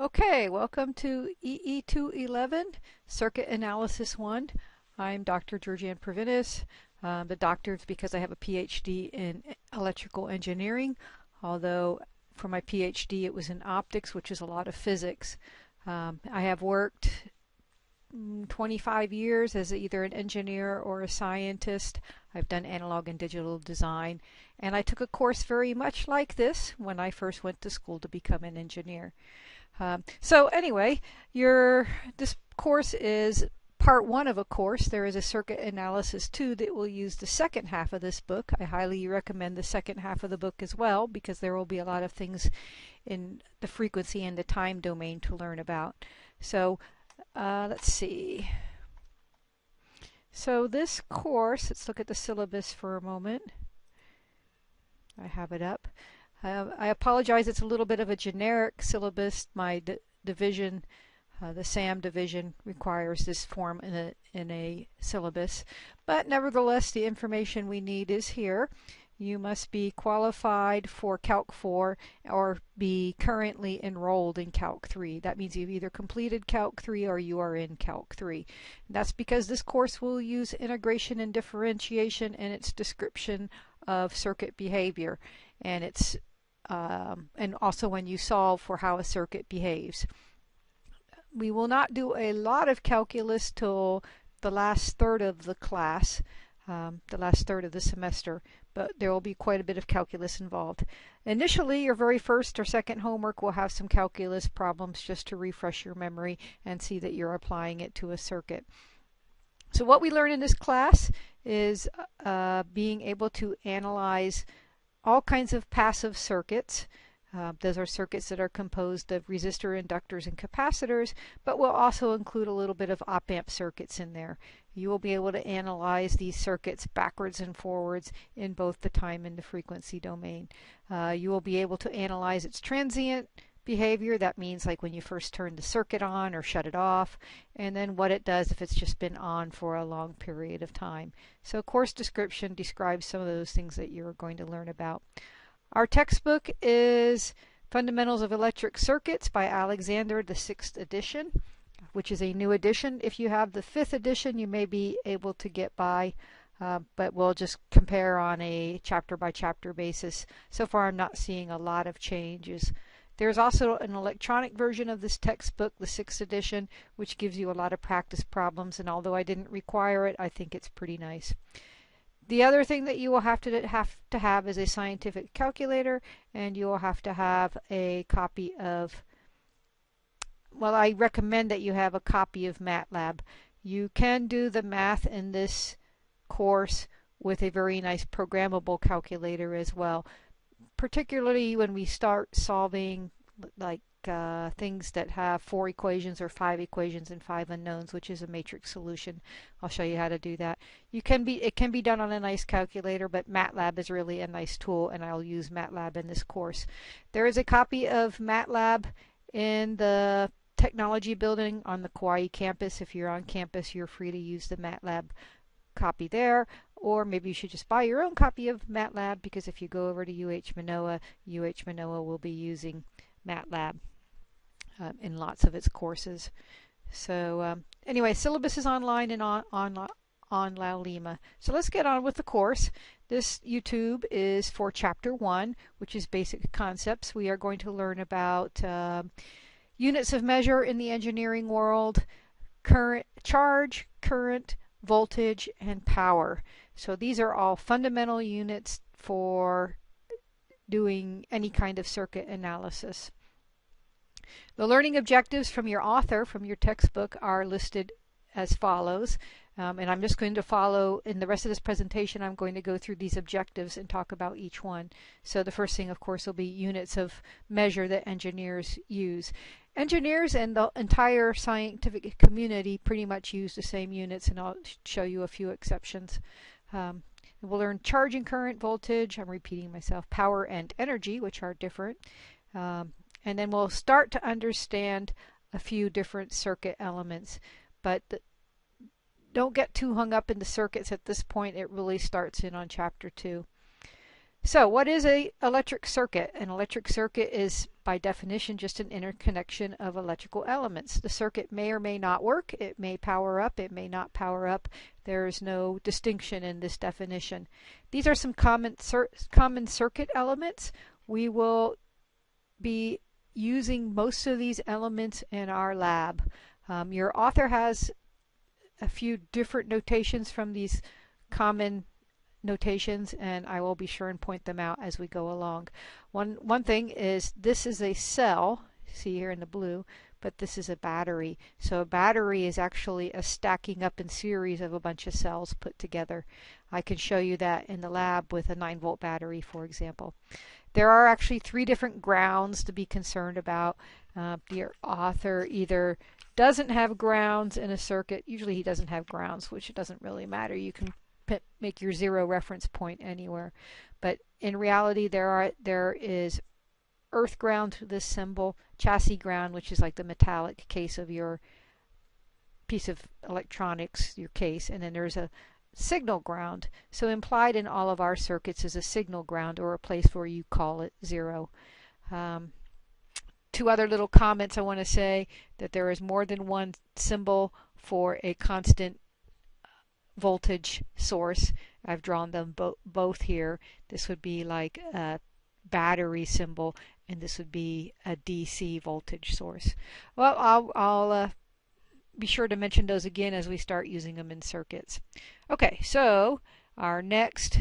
Okay, welcome to EE211 Circuit Analysis 1. I'm Dr. Georgianne Provinis. The doctor is because I have a PhD in electrical engineering, although for my PhD it was in optics, which is a lot of physics. I have worked 25 years as either an engineer or a scientist. I've done analog and digital design, and I took a course very much like this when I first went to school to become an engineer. So anyway, this course is part one of a course. There is a circuit analysis 2 that will use the second half of this book. I highly recommend the second half of the book as well because there will be a lot of things in the frequency and the time domain to learn about. So let's see. So this course, let's look at the syllabus for a moment. I have it up. I apologize, it's a little bit of a generic syllabus. My division, the SAM division, requires this form in a syllabus. But nevertheless, the information we need is here. You must be qualified for Calc 4 or be currently enrolled in Calc 3. That means you've either completed Calc 3 or you are in Calc 3. That's because this course will use integration and differentiation in its description of circuit behavior. And also when you solve for how a circuit behaves. We will not do a lot of calculus till the last third of the class, the last third of the semester, but there will be quite a bit of calculus involved. Initially, your very first or second homework will have some calculus problems just to refresh your memory and see that you're applying it to a circuit. So what we learn in this class is being able to analyze all kinds of passive circuits. Those are circuits that are composed of resistor, inductors, and capacitors, but will also include a little bit of op-amp circuits in there. You will be able to analyze these circuits backwards and forwards in both the time and the frequency domain. You will be able to analyze its transient behavior. That means like when you first turn the circuit on or shut it off, and then what it does if it's just been on for a long period of time. So course description describes some of those things that you're going to learn about. Our textbook is Fundamentals of Electric Circuits by Alexander, the 6th edition, which is a new edition. If you have the 5th edition, you may be able to get by, but we'll just compare on a chapter by chapter basis. So far I'm not seeing a lot of changes. There's also an electronic version of this textbook, the 6th edition, which gives you a lot of practice problems, and although I didn't require it, I think it's pretty nice. The other thing that you will have to have is a scientific calculator, and you will have to have a copy of, well, I recommend that you have a copy of MATLAB. You can do the math in this course with a very nice programmable calculator as well, particularly when we start solving like things that have 4 equations or 5 equations and 5 unknowns, which is a matrix solution. I'll show you how to do that. It can be done on a nice calculator, but MATLAB is really a nice tool, and I'll use MATLAB in this course. There is a copy of MATLAB in the technology building on the Kauai campus. If you're on campus, you're free to use the MATLAB copy there, or maybe you should just buy your own copy of MATLAB, because if you go over to UH-Manoa will be using MATLAB in lots of its courses. So anyway, syllabus is online and on Laulima. So let's get on with the course. This YouTube is for Chapter 1, which is Basic Concepts. We are going to learn about units of measure in the engineering world, charge, current, voltage, and power. So these are all fundamental units for doing any kind of circuit analysis. The learning objectives from your author, from your textbook, are listed as follows. And I'm just going to follow, in the rest of this presentation, I'm going to go through these objectives and talk about each one. So the first thing, of course, will be units of measure that engineers use. Engineers and the entire scientific community pretty much use the same units, and I'll show you a few exceptions. We'll learn charge and current, voltage, I'm repeating myself, power and energy, which are different. And then we'll start to understand a few different circuit elements. But don't get too hung up in the circuits at this point. It really starts in on Chapter 2. So what is an electric circuit? An electric circuit is by definition just an interconnection of electrical elements. The circuit may or may not work. It may power up. It may not power up. There is no distinction in this definition. These are some common circuit elements. We will be using most of these elements in our lab. Your author has a few different notations from these common notations, and I will be sure and point them out as we go along. One thing is this is a cell, see here in the blue, but this is a battery. So a battery is actually a stacking up in series of a bunch of cells put together. I can show you that in the lab with a 9-volt battery, for example. There are actually 3 different grounds to be concerned about. The author either doesn't have grounds in a circuit. Usually he doesn't have grounds, which it doesn't really matter. You can make your 0 reference point anywhere. But in reality, there is earth ground to this symbol, chassis ground, which is like the metallic case of your piece of electronics, your case, and then there's a signal ground. So implied in all of our circuits is a signal ground, or a place where you call it 0. 2 other little comments I want to say: that there is more than one symbol for a constant voltage source. I've drawn them both here. This would be like a battery symbol, and this would be a DC voltage source. Well, I'll be sure to mention those again as we start using them in circuits. Okay, so our next,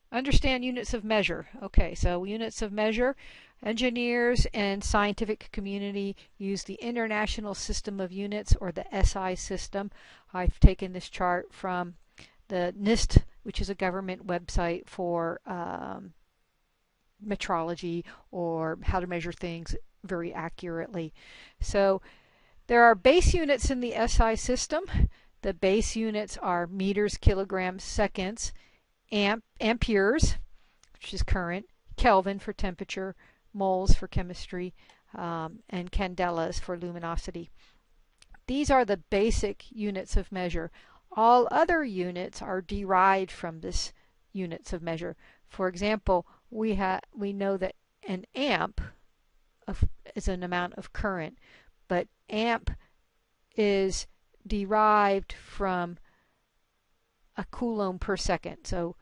understand units of measure. Okay, so units of measure. Engineers and scientific community use the International System of Units, or the SI system. I've taken this chart from the NIST, which is a government website for metrology, or how to measure things very accurately. So there are base units in the SI system. The base units are meters, kilograms, seconds, amperes, which is current, Kelvin for temperature, moles for chemistry, and candelas for luminosity. These are the basic units of measure. All other units are derived from this units of measure. For example, we know that an amp is an amount of current, but amp is derived from a coulomb per second. So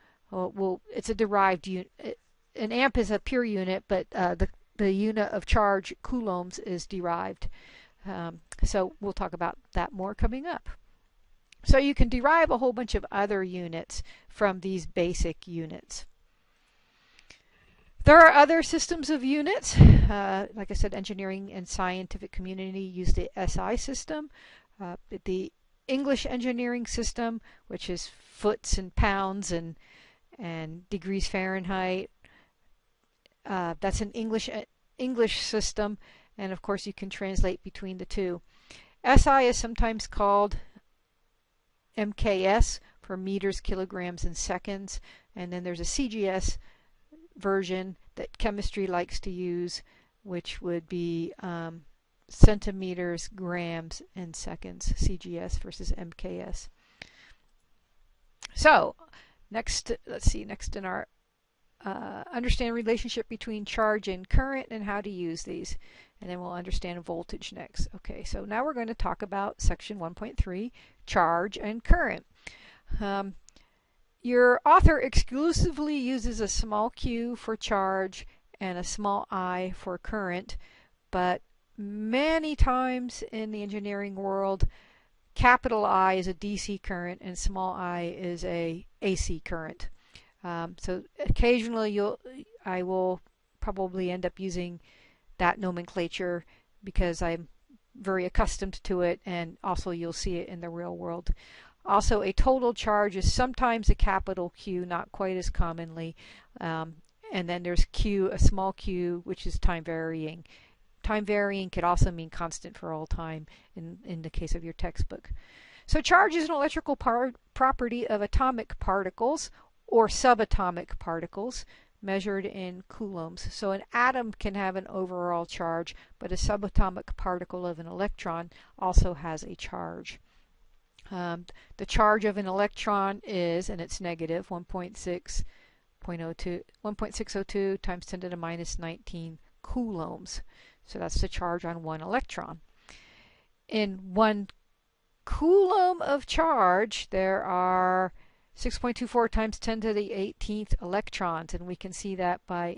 it's a derived unit. An amp is a pure unit, but the unit of charge, coulombs, is derived. So we'll talk about that more coming up. So you can derive a whole bunch of other units from these basic units. There are other systems of units. Like I said, engineering and scientific community use the SI system. The English engineering system, which is foots and pounds and degrees Fahrenheit, that's an English system, and of course you can translate between the two. SI is sometimes called MKS for meters, kilograms, and seconds, and then there's a CGS version that chemistry likes to use, which would be centimeters, grams, and seconds, CGS versus MKS. So next, let's see, next in our understand relationship between charge and current and how to use these, and then we'll understand voltage next. Okay, so now we're going to talk about section 1.3, charge and current. Your author exclusively uses a small q for charge and a small I for current, but many times in the engineering world, capital I is a DC current and small I is a AC current. So occasionally I will probably end up using that nomenclature because I'm very accustomed to it, and also you'll see it in the real world. Also, a total charge is sometimes a capital Q, not quite as commonly. And then there's Q, a small q, which is time varying. Time varying could also mean constant for all time in the case of your textbook. So charge is an electrical property of atomic particles or subatomic particles measured in coulombs. So an atom can have an overall charge, but a subatomic particle of an electron also has a charge. The charge of an electron is, and it's negative, 1.6 1.602 times 10 to the minus 19 coulombs. So that's the charge on one electron. In 1 coulomb of charge, there are 6.24 times 10 to the 18th electrons, and we can see that by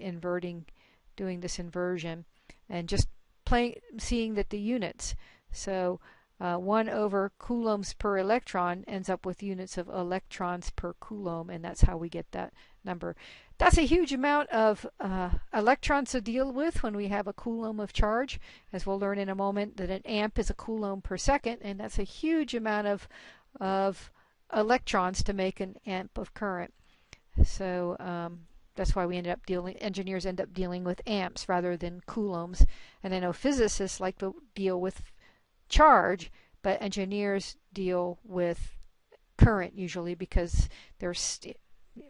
doing this inversion, and just seeing that the units. So 1 over coulombs per electron ends up with units of electrons per coulomb, and that's how we get that number. That's a huge amount of electrons to deal with when we have a coulomb of charge. As we'll learn in a moment, that an amp is a coulomb per second, and that's a huge amount of electrons to make an amp of current. So that's why engineers end up dealing with amps rather than coulombs. And I know physicists like to deal with charge, but engineers deal with current usually, because there's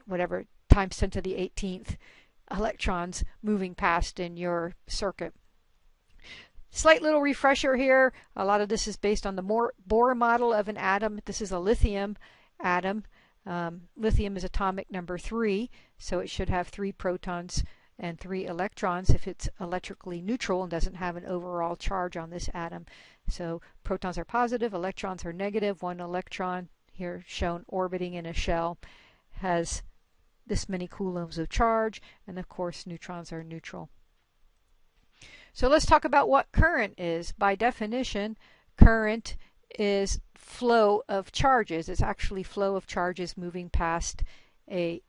whatever times 10 to the 18th electrons moving past in your circuit. Slight little refresher here. A lot of this is based on the Bohr model of an atom. This is a lithium atom. Lithium is atomic number 3, so it should have 3 protons and 3 electrons if it's electrically neutral and doesn't have an overall charge on this atom. So protons are positive, electrons are negative. One electron, here shown orbiting in a shell, has this many coulombs of charge, and of course neutrons are neutral. So let's talk about what current is. By definition, current is flow of charges. It's actually flow of charges moving past a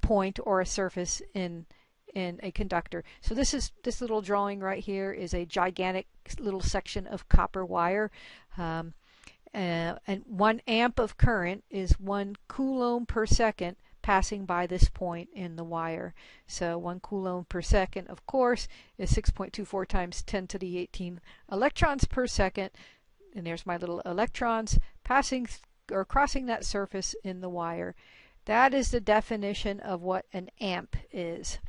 point or a surface in a conductor. So this little drawing right here is a gigantic little section of copper wire, and 1 amp of current is 1 coulomb per second passing by this point in the wire. So 1 coulomb per second, of course, is 6.24 times 10 to the 18 electrons per second. And there's my little electrons passing or crossing that surface in the wire. That is the definition of what an amp is.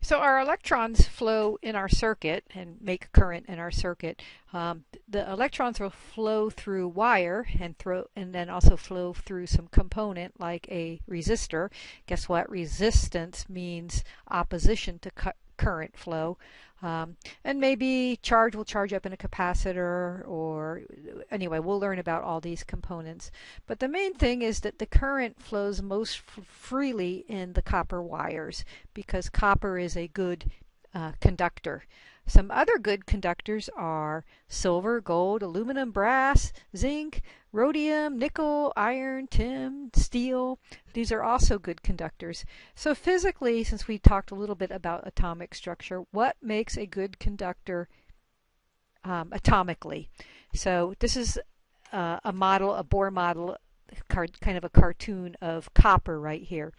So our electrons flow in our circuit and make current in our circuit. The electrons will flow through wire and then also flow through some component like a resistor. Guess what? Resistance means opposition to current flow. And maybe charge will charge up in a capacitor, or anyway, we'll learn about all these components. But the main thing is that the current flows most freely in the copper wires, because copper is a good conductor. Some other good conductors are silver, gold, aluminum, brass, zinc, rhodium, nickel, iron, tin, steel. These are also good conductors. So physically, since we talked a little bit about atomic structure, what makes a good conductor atomically? So this is a Bohr model, kind of a cartoon of copper right here.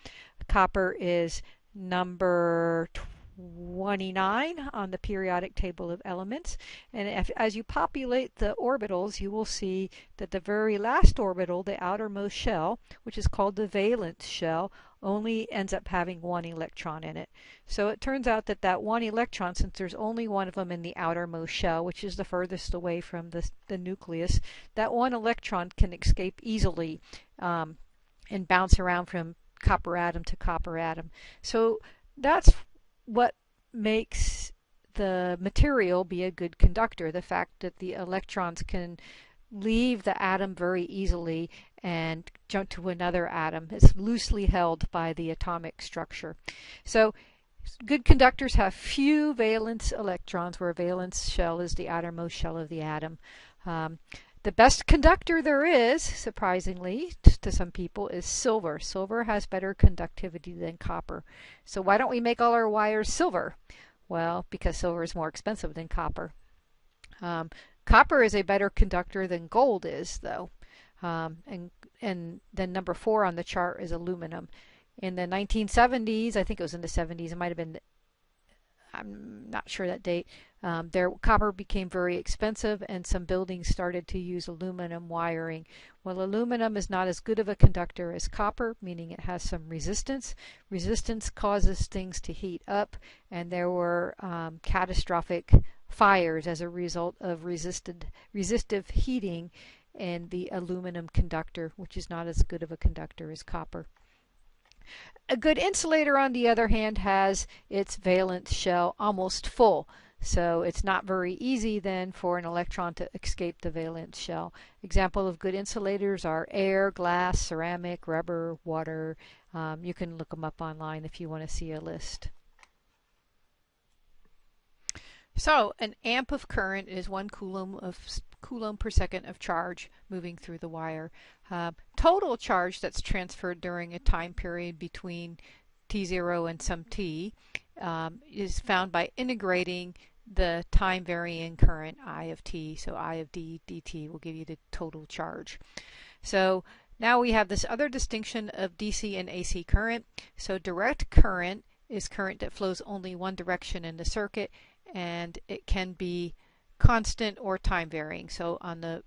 Copper is number 29 on the periodic table of elements, and as you populate the orbitals, you will see that the very last orbital, the outermost shell, which is called the valence shell, only ends up having 1 electron in it. So it turns out that 1 electron, since there's only one of them in the outermost shell, which is the furthest away from the nucleus, that 1 electron can escape easily and bounce around from copper atom to copper atom. So that's what makes the material be a good conductor, the fact that the electrons can leave the atom very easily and jump to another atom. It's loosely held by the atomic structure. So good conductors have few valence electrons, where a valence shell is the outermost shell of the atom. The best conductor there is, surprisingly to some people, is silver. Silver has better conductivity than copper. So why don't we make all our wires silver? Well, because silver is more expensive than copper. Copper is a better conductor than gold is, though. And then number 4 on the chart is aluminum. In the 1970s, I think it was in the 70s, it might have been, I'm not sure that date, copper became very expensive, and some buildings started to use aluminum wiring. Well, aluminum is not as good of a conductor as copper, meaning it has some resistance. Resistance causes things to heat up, and there were catastrophic fires as a result of resistive heating and the aluminum conductor, which is not as good of a conductor as copper. A good insulator, on the other hand, has its valence shell almost full. So it's not very easy then for an electron to escape the valence shell. Example of good insulators are air, glass, ceramic, rubber, water. You can look them up online if you want to see a list. So an amp of current is 1 coulomb per second of charge moving through the wire. Total charge that's transferred during a time period between t0 and some t is found by integrating the time varying current I of t. So I of d dt will give you the total charge. So now we have this other distinction of DC and AC current. So direct current is current that flows only one direction in the circuit, and it can be constant or time varying. So on the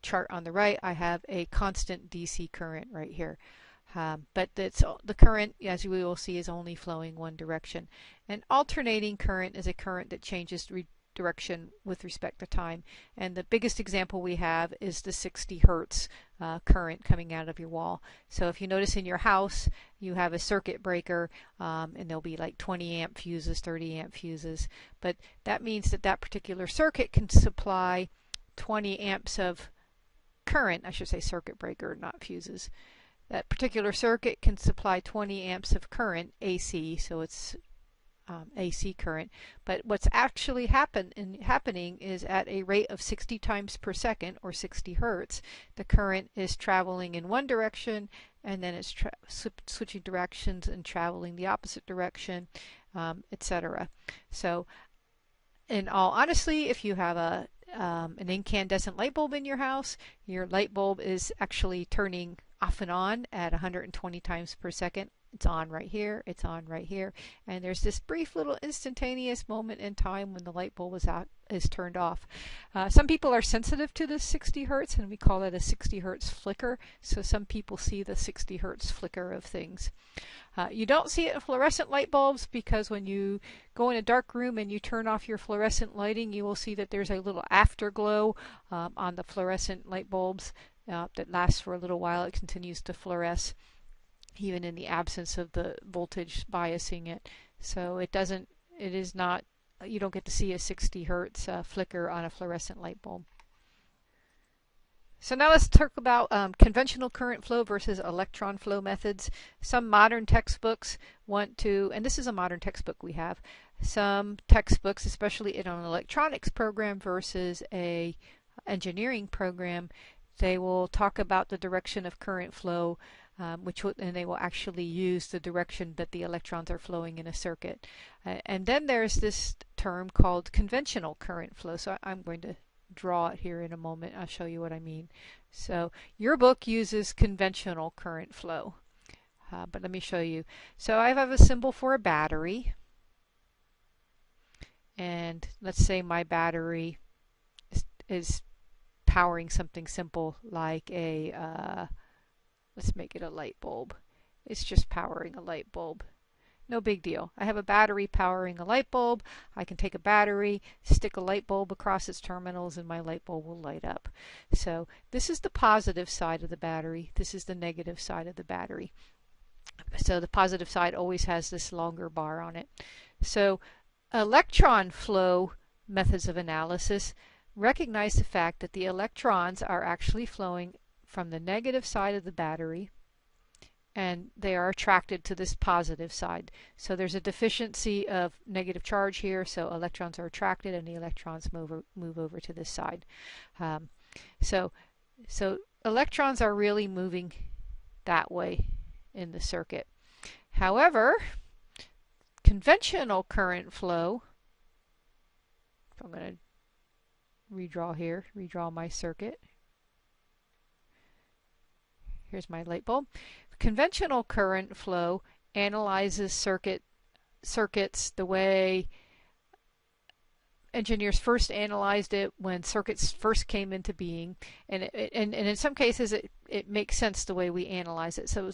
chart on the right, I have a constant DC current right here. But the current, as we will see, is only flowing one direction. And alternating current is a current that changes direction with respect to time. And the biggest example we have is the 60 hertz current coming out of your wall. So if you notice in your house, you have a circuit breaker, and there'll be like 20 amp fuses, 30 amp fuses. But that means that that particular circuit can supply 20 amps of current. I should say circuit breaker, not fuses. That particular circuit can supply 20 amps of current, AC, so it's AC current. But what's actually happening is at a rate of 60 times per second, or 60 hertz, the current is traveling in one direction, and then it's switching directions and traveling the opposite direction, etc. So in all honesty, if you have an incandescent light bulb in your house, your light bulb is actually turning off and on at 120 times per second. It's on right here, it's on right here, and there's this brief little instantaneous moment in time when the light bulb is turned off. Some people are sensitive to the 60 hertz, and we call it a 60 hertz flicker. So some people see the 60 hertz flicker of things. You don't see it in fluorescent light bulbs, because when you go in a dark room and you turn off your fluorescent lighting, you will see that there's a little afterglow on the fluorescent light bulbs that lasts for a little while. It continues to fluoresce even in the absence of the voltage biasing it. So you don't get to see a 60 hertz flicker on a fluorescent light bulb. So now let's talk about conventional current flow versus electron flow methods. Some modern textbooks want to, and this is a modern textbook we have, some textbooks, especially in an electronics program versus a engineering program, they will talk about the direction of current flow, and they will actually use the direction that the electrons are flowing in a circuit. And then there's this term called conventional current flow. So I'm going to draw it here in a moment. I'll show you what I mean. So your book uses conventional current flow, but let me show you. So I have a symbol for a battery, and let's say my battery is powering something simple like a let's make it a light bulb. It's just powering a light bulb. No big deal. I have a battery powering a light bulb. I can take a battery, stick a light bulb across its terminals, and my light bulb will light up. So this is the positive side of the battery. This is the negative side of the battery. So the positive side always has this longer bar on it. So electron flow methods of analysis recognize the fact that the electrons are actually flowing from the negative side of the battery, and they are attracted to this positive side. So there's a deficiency of negative charge here, so electrons are attracted and the electrons move over to this side. So electrons are really moving that way in the circuit. However, conventional current flow, I'm going to redraw my circuit. Here's my light bulb. Conventional current flow analyzes circuits the way engineers first analyzed it when circuits first came into being, and in some cases it makes sense the way we analyze it. So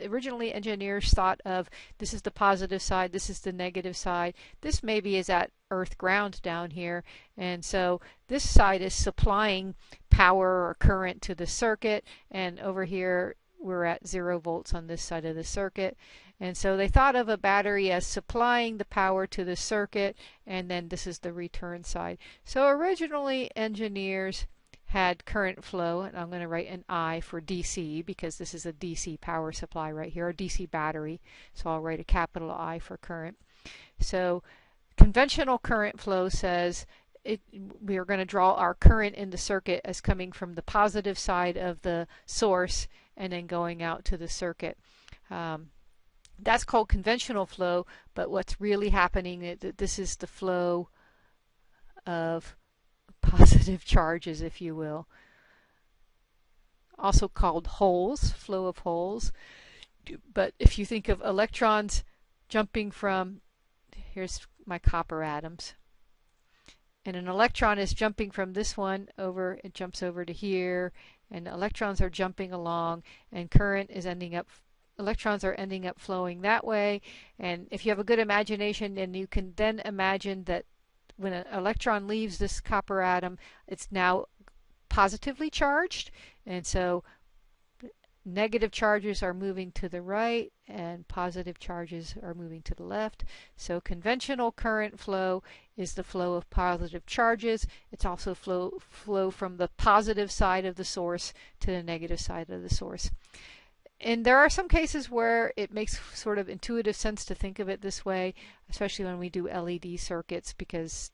originally engineers thought of this is the positive side, this is the negative side, this maybe is at earth ground down here, and so this side is supplying power or current to the circuit, and over here we're at 0 volts on this side of the circuit. And so they thought of a battery as supplying the power to the circuit, and then this is the return side. So originally engineers had current flow, and I'm going to write an I for DC because this is a DC power supply right here, a DC battery. So I'll write a capital I for current. So conventional current flow says we are going to draw our current in the circuit as coming from the positive side of the source and then going out to the circuit. That's called conventional flow, but what's really happening, this is the flow of positive charges, if you will. Also called holes, flow of holes. But if you think of electrons jumping from, here's my copper atoms, and an electron is jumping from this one over, it jumps over to here, and electrons are jumping along, and current is ending up, electrons are ending up flowing that way. And if you have a good imagination, then you can then imagine that when an electron leaves this copper atom, it's now positively charged, and so negative charges are moving to the right and positive charges are moving to the left. So conventional current flow is the flow of positive charges. It's also flow from the positive side of the source to the negative side of the source. And there are some cases where it makes sort of intuitive sense to think of it this way, especially when we do LED circuits, because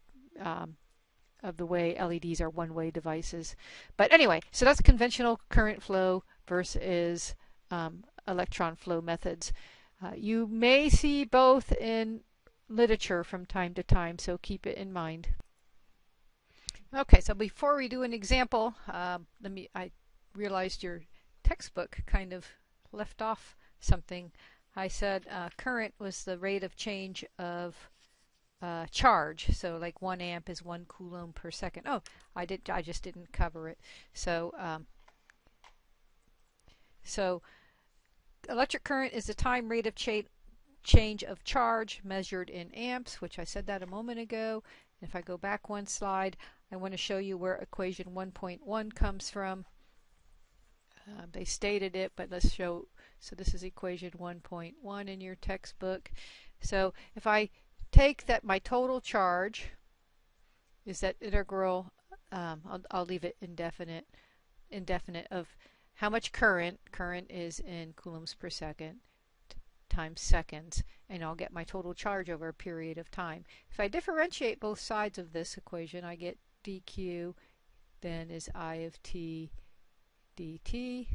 of the way LEDs are one-way devices. But anyway, so that's conventional current flow versus electron flow methods. You may see both in literature from time to time, so keep it in mind. Okay, so before we do an example, I realized your textbook kind of left off something. I said current was the rate of change of charge, so like 1 amp is 1 coulomb per second. Oh, I just didn't cover it. So electric current is the time rate of change of charge measured in amps, which I said that a moment ago. If I go back one slide, I want to show you where equation 1.1 comes from. They stated it, but let's show. So this is equation 1.1 in your textbook. So if I take that, my total charge is that integral, I'll leave it indefinite of how much current is in coulombs per second times seconds, and I'll get my total charge over a period of time. If I differentiate both sides of this equation, I get dq then is I of t dt,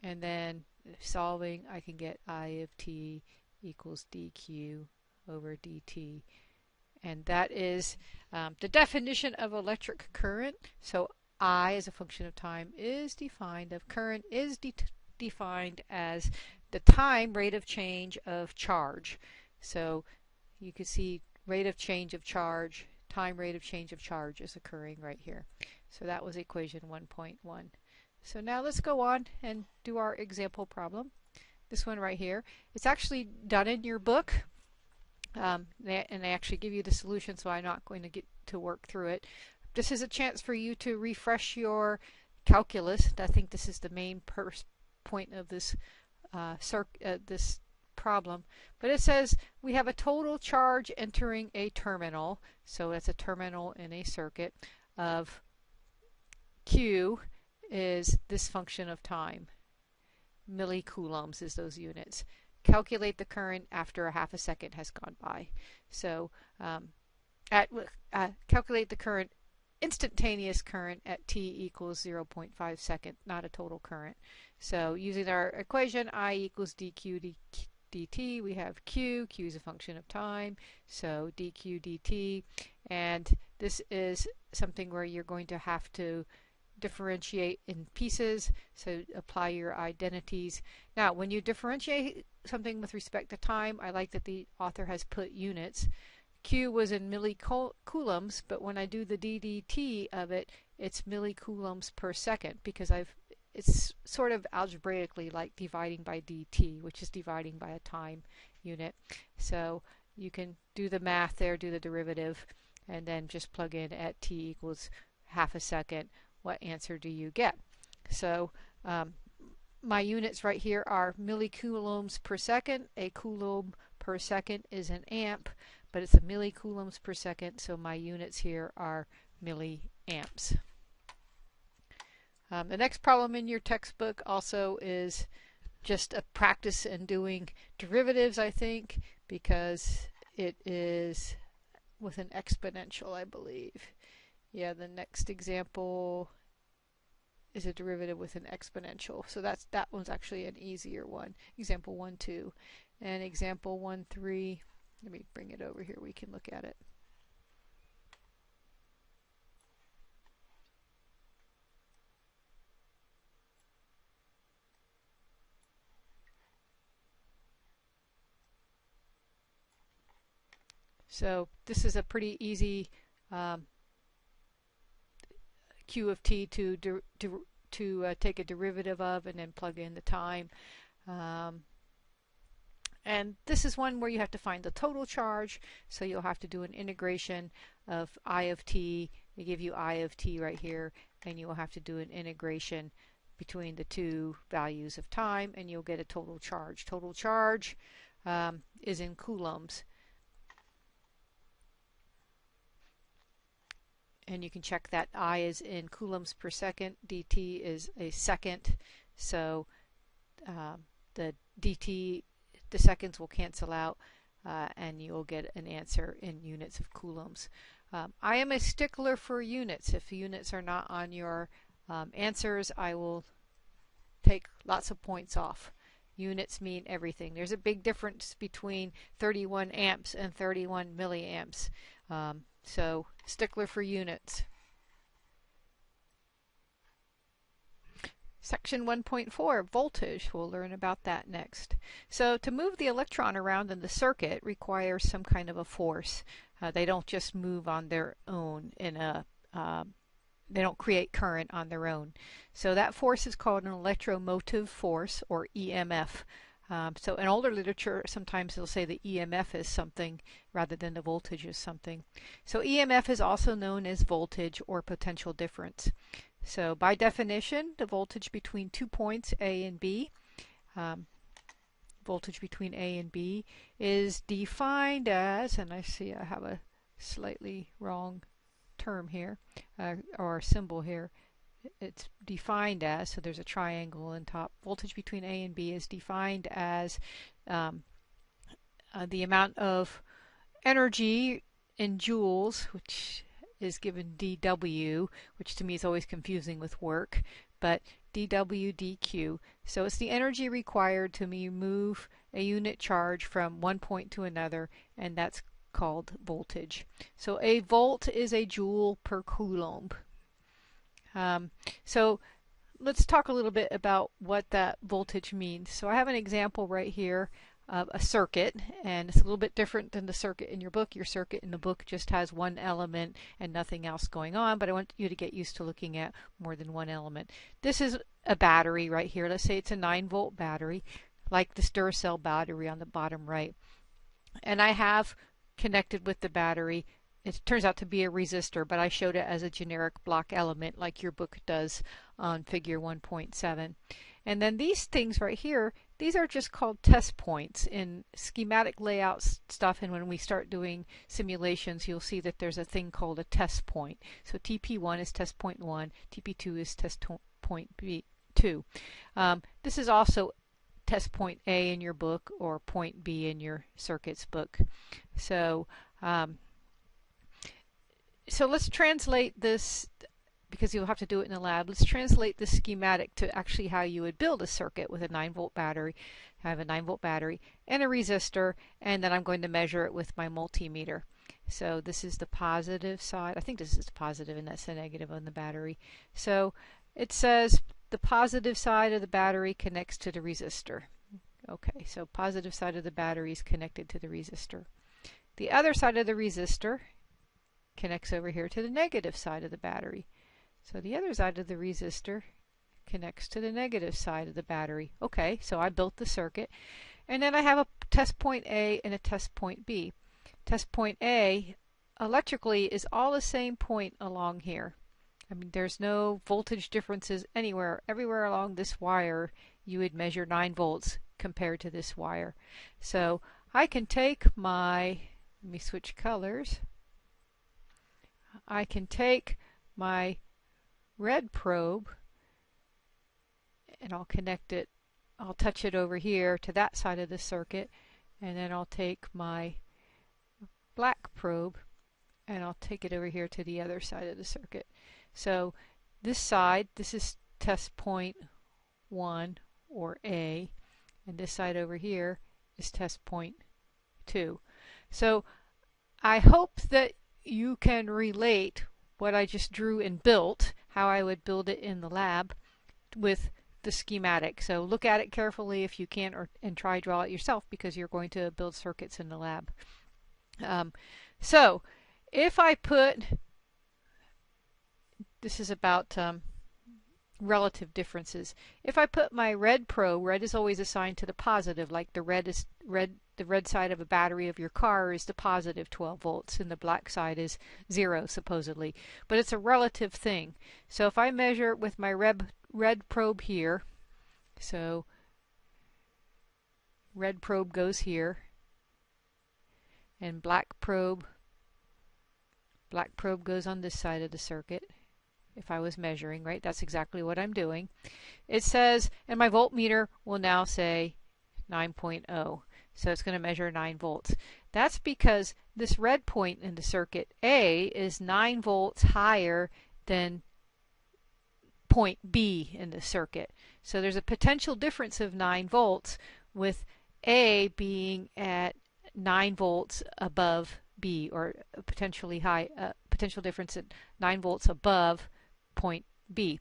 and then solving I can get I of t equals dq over dt, and that is the definition of electric current. So I as a function of time is defined, of current is defined as the time rate of change of charge. So you can see rate of change of charge, time rate of change of charge is occurring right here. So that was equation 1.1. So now let's go on and do our example problem. This one right here. It's actually done in your book, and they actually give you the solution, so I'm not going to get to work through it. This is a chance for you to refresh your calculus. I think this is the main point of this this problem. But it says we have a total charge entering a terminal, so that's a terminal in a circuit, of Q is this function of time. Millicoulombs is those units. Calculate the current after a half a second has gone by. So calculate the current, instantaneous current at t equals 0.5 seconds, not a total current. So using our equation, I equals dq dt, we have q is a function of time, so dq dt, and this is something where you're going to have to differentiate in pieces, so apply your identities. Now when you differentiate something with respect to time, I like that the author has put units. Q was in millicoulombs, but when I do the ddt of it, it's millicoulombs per second, because it's sort of algebraically like dividing by dt, which is dividing by a time unit. So you can do the math there, do the derivative, and then just plug in at t equals half a second. What answer do you get? So my units right here are millicoulombs per second. A coulomb per second is an amp, but it's a millicoulombs per second, so my units here are milliamps. The next problem in your textbook also is just a practice in doing derivatives, I think, because it is with an exponential, I believe. Yeah, the next example is a derivative with an exponential. So that one's actually an easier one. Example 1, 2. And example 1, 3. Let me bring it over here. We can look at it. So this is a pretty easy Q of t to take a derivative of and then plug in the time. And this is one where you have to find the total charge, so you'll have to do an integration of I of t. They give you I of t right here, and you will have to do an integration between the two values of time, and you'll get a total charge. Total charge is in coulombs. And you can check that I is in coulombs per second, dt is a second, so the dt, the seconds will cancel out, and you'll get an answer in units of coulombs. I am a stickler for units. If units are not on your answers, I will take lots of points off. Units mean everything. There's a big difference between 31 amps and 31 milliamps. So stickler for units. Section 1.4, voltage. We'll learn about that next. So to move the electron around in the circuit requires some kind of a force. They don't just move on their own in a they don't create current on their own. So that force is called an electromotive force, or EMF. So in older literature, sometimes they'll say the EMF is something rather than the voltage is something. So EMF is also known as voltage or potential difference. So by definition, the voltage between 2 points A and B, voltage between A and B is defined as, and I see I have a slightly wrong term here, or symbol here. It's defined as, so there's a triangle on top. Voltage between A and B is defined as the amount of energy in joules, which is given dW, which to me is always confusing with work, but dW dQ. So it's the energy required to move a unit charge from one point to another, and that's called voltage. So a volt is a joule per coulomb. So let's talk a little bit about what that voltage means. So I have an example right here of a circuit, and it's a little bit different than the circuit in your book. Your circuit in the book just has one element and nothing else going on, but I want you to get used to looking at more than one element. This is a battery right here. Let's say it's a 9-volt battery, like the Duracell battery on the bottom right. And I have connected with the battery, it turns out to be a resistor, but I showed it as a generic block element like your book does on figure 1.7. And then these things right here, these are just called test points in schematic layout stuff, and when we start doing simulations you'll see that there's a thing called a test point. So TP1 is test point 1, TP2 is test point B2. This is also test point A in your book or point B in your circuits book. So so let's translate this, because you'll have to do it in the lab. Let's translate this schematic to actually how you would build a circuit with a 9-volt battery. I have a 9-volt battery and a resistor, and then I'm going to measure it with my multimeter. So this is the positive side. I think this is the positive and that's the negative on the battery. So it says the positive side of the battery connects to the resistor. Okay, so positive side of the battery is connected to the resistor. The other side of the resistor connects over here to the negative side of the battery. So the other side of the resistor connects to the negative side of the battery. Okay, so I built the circuit, and then I have a test point A and a test point B. test point A, electrically is all the same point along here. I mean, there's no voltage differences anywhere. Everywhere along this wire, you would measure 9 volts compared to this wire. So I can take my, let me switch colors. I can take my red probe and I'll connect it, I'll touch it over here to that side of the circuit, and then I'll take my black probe and I'll take it over here to the other side of the circuit. So this side, this is test point 1 or A, and this side over here is test point 2. So I hope that you can relate what I just drew and built, how I would build it in the lab, with the schematic. So look at it carefully if you can, and try draw it yourself, because you're going to build circuits in the lab. So if I put, this is about relative differences. If I put my red probe, red is always assigned to the positive, like the red side of a battery of your car is the positive 12 volts and the black side is 0 supposedly, but it's a relative thing. So if I measure with my red probe here, so red probe goes here, and black probe goes on this side of the circuit. If I was measuring, right, that's exactly what I'm doing. It says, and my voltmeter will now say 9.0. So it's going to measure 9 volts. That's because this red point in the circuit A is 9 volts higher than point B in the circuit. So there's a potential difference of 9 volts, with A being at 9 volts above B, or a potentially high potential difference at 9 volts above point B.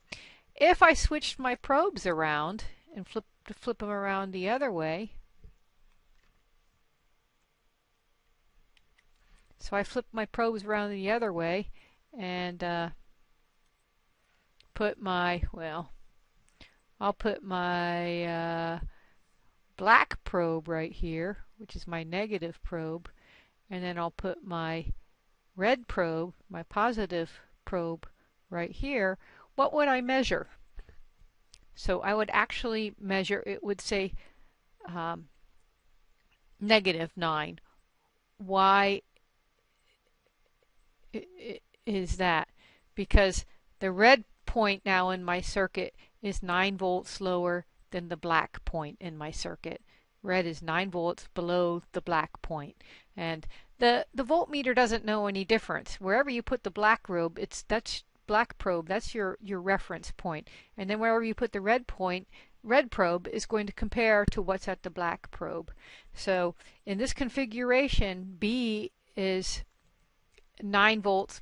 If I switched my probes around and flip them around the other way, so I flip my probes around the other way and put my, well, I'll put my black probe right here, which is my negative probe, and then I'll put my red probe, my positive probe, right here. What would I measure? So I would actually measure, it would say -9. Why is that? Because the red point now in my circuit is 9 volts lower than the black point in my circuit. Red is 9 volts below the black point. And the voltmeter doesn't know any difference. Wherever you put the black probe, that's black probe, that's your reference point. And then wherever you put the red probe is going to compare to what's at the black probe. So in this configuration, B is 9 volts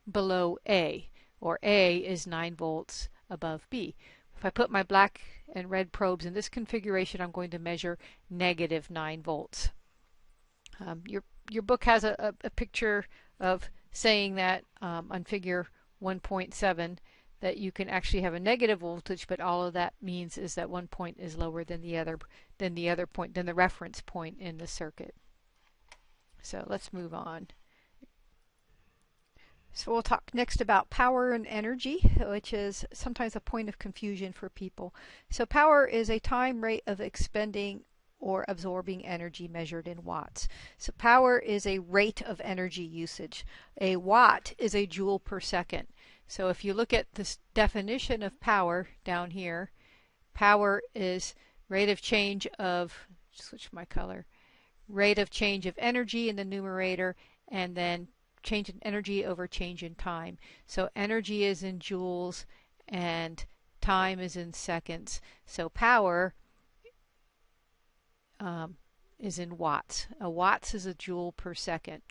below A, or A is 9 volts above B. If I put my black and red probes in this configuration, I'm going to measure -9 volts. Your book has a picture of saying that on figure 1.7 that you can actually have a negative voltage, but all of that means is that one point is lower than the other point, than the reference point in the circuit. So let's move on. So we'll talk next about power and energy, which is sometimes a point of confusion for people. So power is a time rate of expending or absorbing energy measured in watts. So power is a rate of energy usage. A watt is a joule per second. So if you look at this definition of power down here, power is rate of change of, switch my color, rate of change of energy in the numerator, and then change in energy over change in time. So energy is in joules and time is in seconds. So power is in watts. A watts is a joule per second.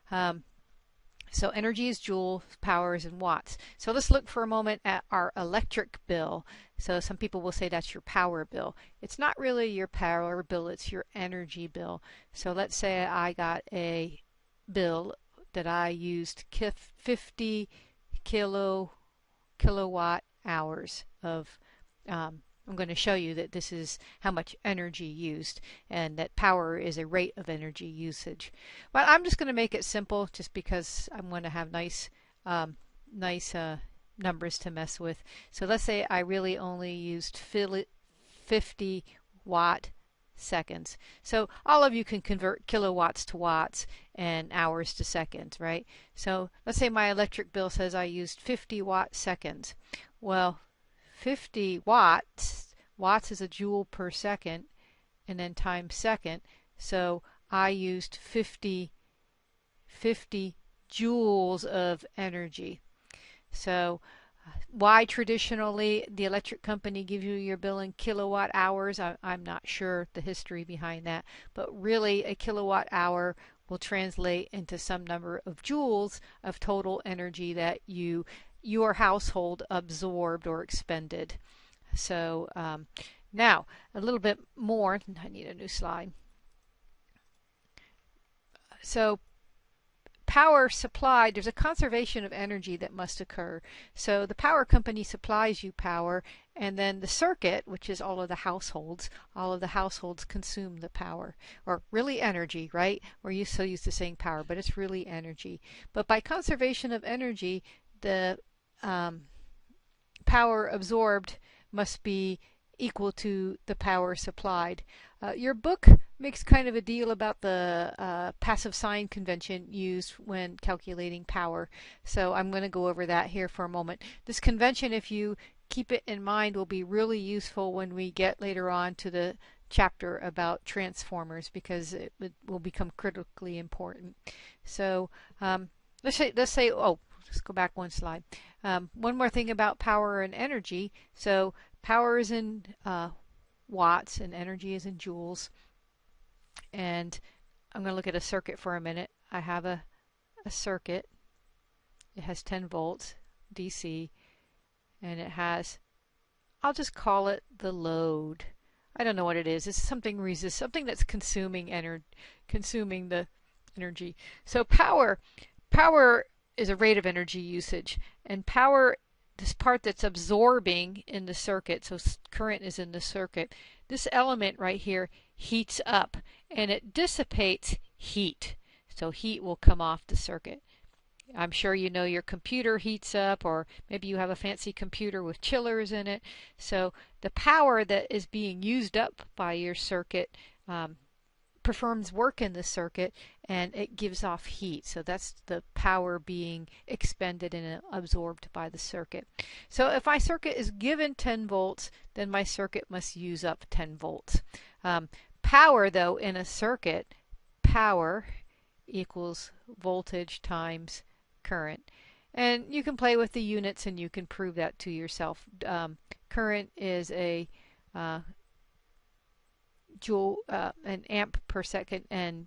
So energy is joules, power is in watts. So let's look for a moment at our electric bill. So some people will say that's your power bill. It's not really your power bill, it's your energy bill. So let's say I got a bill that I used 50 kilowatt hours of I'm going to show you that this is how much energy used, and that power is a rate of energy usage. But I'm just going to make it simple just because I'm going to have nice numbers to mess with. So let's say I really only used 50 watt seconds. So all of you can convert kilowatts to watts and hours to seconds, right? So let's say my electric bill says I used 50 watt seconds. Well, 50 watts is a joule per second, and then times second. So I used 50 joules of energy. So why traditionally the electric company gives you your bill in kilowatt hours, I'm not sure the history behind that, but really a kilowatt hour will translate into some number of joules of total energy that your household absorbed or expended. So now a little bit more. I need a new slide. So power supplied, there's a conservation of energy that must occur. So the power company supplies you power, and then the circuit, which is all of the households consume the power, or really energy, right? We're so used to saying power, but it's really energy. But by conservation of energy, the power absorbed must be equal to the power supplied. Your book makes kind of a deal about the passive sign convention used when calculating power. So I'm going to go over that here for a moment. This convention, if you keep it in mind, will be really useful when we get later on to the chapter about transformers, because it will become critically important. So let's say, let's go back one slide. One more thing about power and energy. So power is in watts and energy is in joules. And I'm going to look at a circuit for a minute. I have a circuit. It has 10 volts DC, and it has, I'll just call it the load. I don't know what it is. It's something that's consuming the energy. So power is a rate of energy usage, and power, this part that's absorbing in the circuit, so current is in the circuit, this element right here heats up and it dissipates heat. So heat will come off the circuit. I'm sure you know your computer heats up, or maybe you have a fancy computer with chillers in it. So the power that is being used up by your circuit performs work in the circuit, and it gives off heat. So that's the power being expended and absorbed by the circuit. So if my circuit is given 10 volts, then my circuit must use up 10 volts. Power, though, in a circuit, power equals voltage times current. And you can play with the units and you can prove that to yourself. Current is a joule, an amp per second, and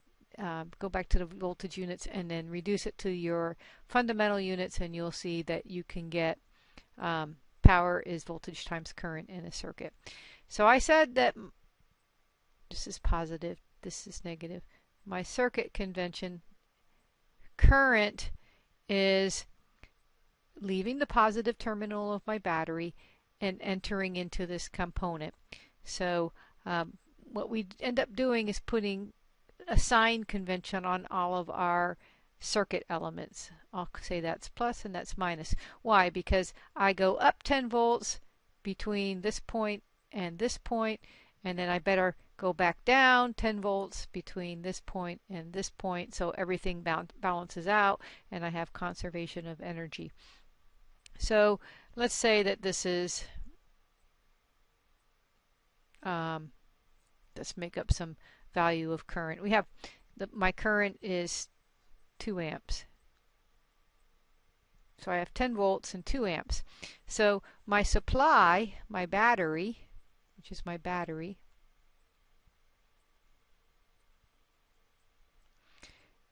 go back to the voltage units and then reduce it to your fundamental units, and you'll see that you can get power is voltage times current in a circuit. So I said that this is positive, this is negative. My circuit convention, current is leaving the positive terminal of my battery and entering into this component. So what we end up doing is putting a sign convention on all of our circuit elements. I'll say that's plus and that's minus. Why? Because I go up 10 volts between this point, and then I better go back down 10 volts between this point and this point, so everything balances out and I have conservation of energy. So let's say that this is, let's make up some value of current. We have, my current is 2 amps. So I have 10 volts and 2 amps. So my supply, my battery, which is my battery,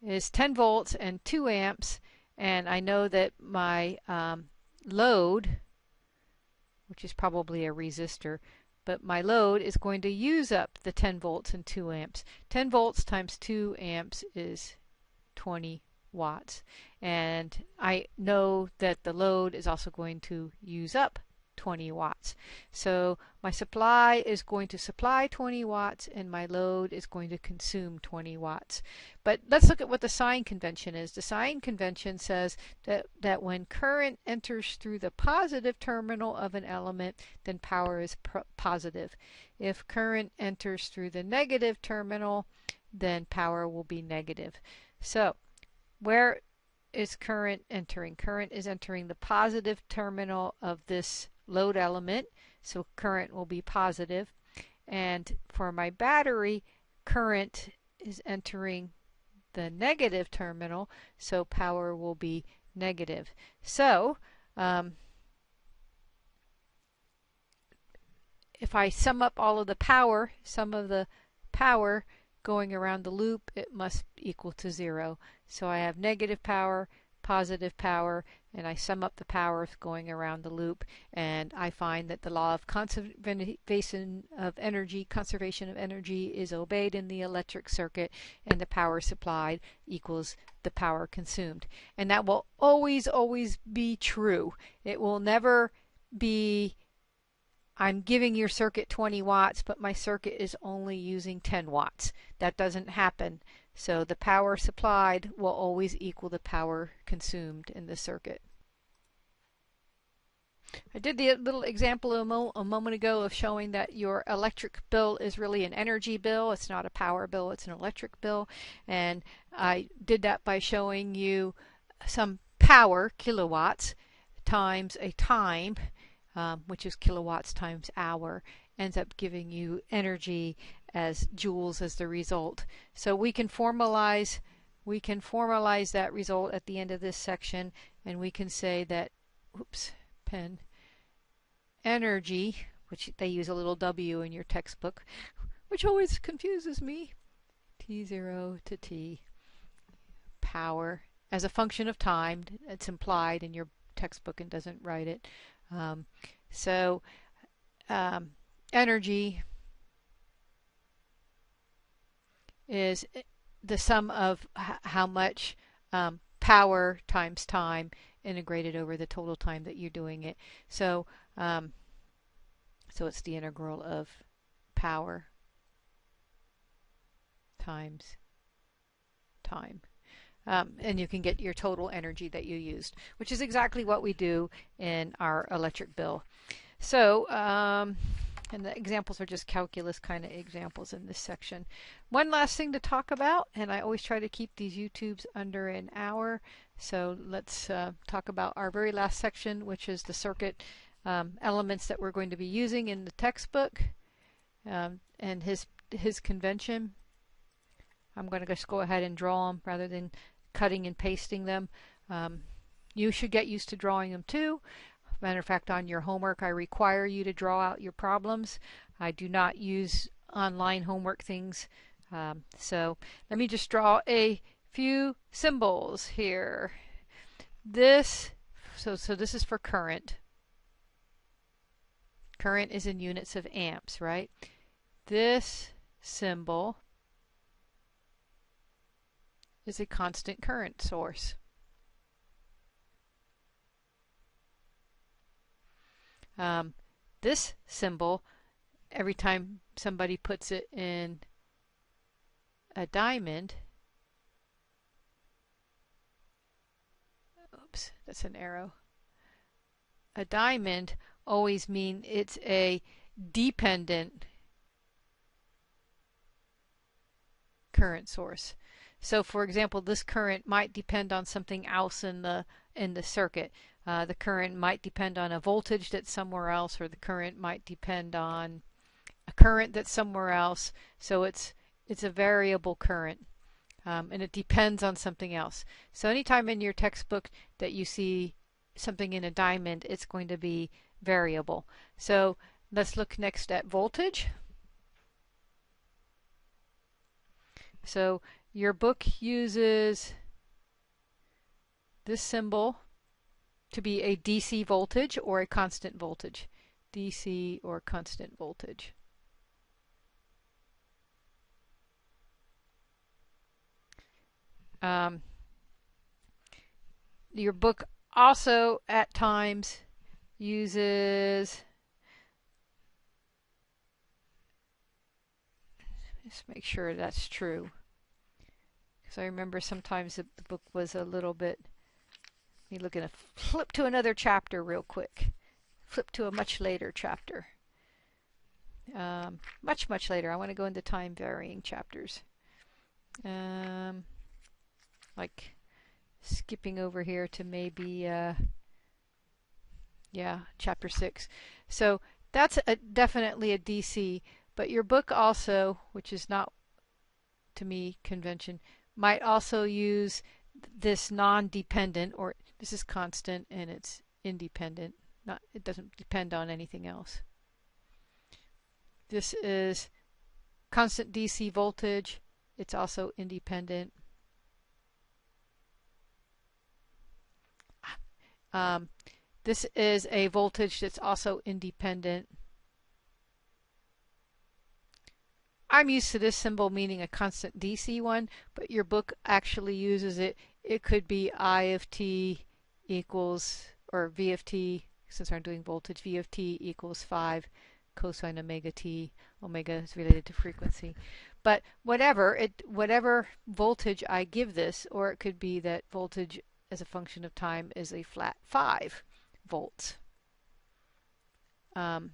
is 10 volts and 2 amps, and I know that my load, which is probably a resistor, but my load is going to use up the 10 volts and 2 amps. 10 volts times 2 amps is 20 watts. And I know that the load is also going to use up 20 watts. So my supply is going to supply 20 watts and my load is going to consume 20 watts. But let's look at what the sign convention is. The sign convention says that when current enters through the positive terminal of an element, then power is positive. If current enters through the negative terminal, then power will be negative. So where is current entering? Current is entering the positive terminal of this load element, so current will be positive. And for my battery, current is entering the negative terminal, so power will be negative. So if I sum up all of the power, going around the loop, it must equal to 0. So I have negative power, positive power, and I sum up the powers going around the loop, and I find that the law of conservation of energy is obeyed in the electric circuit, and the power supplied equals the power consumed. And that will always, always be true. It will never be I'm giving your circuit 20 watts, but my circuit is only using 10 watts. That doesn't happen. So the power supplied will always equal the power consumed in the circuit. I did the little example a moment ago of showing that your electric bill is really an energy bill. It's not a power bill, it's an electric bill. And I did that by showing you some power, kilowatts, times a time, which is kilowatts times hour, ends up giving you energy as joules as the result. So we can formalize that result at the end of this section, and we can say that energy, which they use a little W in your textbook, which always confuses me, T0 to T, power as a function of time. It's implied in your textbook and doesn't write it. Energy is the sum of how much power times time integrated over the total time that you're doing it. So it's the integral of power times time. And you can get your total energy that you used, which is exactly what we do in our electric bill. So, and the examples are just calculus kind of examples in this section. One last thing to talk about, and I always try to keep these YouTubes under an hour, so let's talk about our very last section, which is the circuit elements that we're going to be using in the textbook, and his convention. I'm going to just go ahead and draw them rather than cutting and pasting them. You should get used to drawing them too. Matter of fact, on your homework, I require you to draw out your problems. I do not use online homework things. So let me just draw a few symbols here. So this is for current. Current is in units of amps, right? This symbol is a constant current source. This symbol, every time somebody puts it in a diamond, oops, that's an arrow. A diamond always means it's a dependent current source. So for example, this current might depend on something else in the circuit. The current might depend on a voltage that's somewhere else, or the current might depend on a current that's somewhere else. So it's a variable current, and it depends on something else. So anytime in your textbook that you see something in a diamond, it's going to be variable. So let's look next at voltage. So your book uses this symbol to be a DC voltage or a constant voltage. DC or constant voltage. Your book also at times uses, just make sure that's true, because I remember sometimes the book was a little bit, let me look at flip to another chapter real quick. Flip to a much later chapter. Much later. I want to go into time varying chapters. Like skipping over here to maybe, yeah, chapter 6. So that's definitely a DC, but your book also, which is not, to me, convention, might also use this non-dependent, or this is constant and it's independent. It doesn't depend on anything else. This is constant DC voltage. It's also independent. This is a voltage that's also independent. I'm used to this symbol meaning a constant DC one, but your book actually uses it. It could be I of t equals, or V of t, since I'm doing voltage, V of t equals 5 cosine omega t. Omega is related to frequency. But whatever voltage I give this, or it could be that voltage as a function of time is a flat 5 volts. In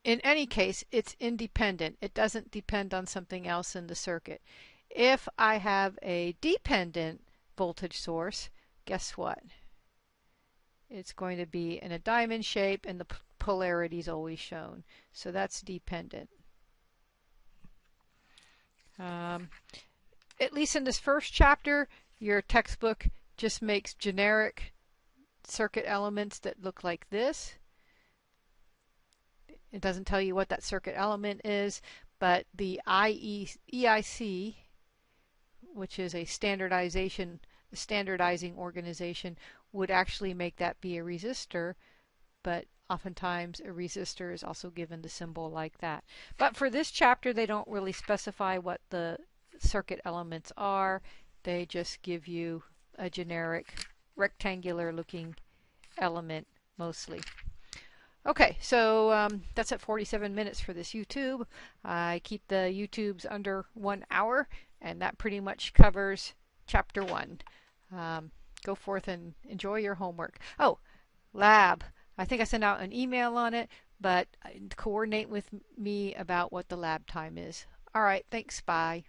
any case, it's independent. It doesn't depend on something else in the circuit. If I have a dependent voltage source, guess what? It's going to be in a diamond shape and the polarity is always shown. So that's dependent. At least in this first chapter, your textbook just makes generic circuit elements that look like this. It doesn't tell you what that circuit element is, but the EIC, which is a standardizing organization, would actually make that be a resistor, but oftentimes a resistor is also given the symbol like that. But for this chapter, they don't really specify what the circuit elements are. They just give you a generic rectangular looking element mostly. Okay, so that's at 47 minutes for this YouTube. I keep the YouTubes under 1 hour, and that pretty much covers chapter 1. Go forth and enjoy your homework. Oh, lab. I think I sent out an email on it, but coordinate with me about what the lab time is. All right, thanks. Bye.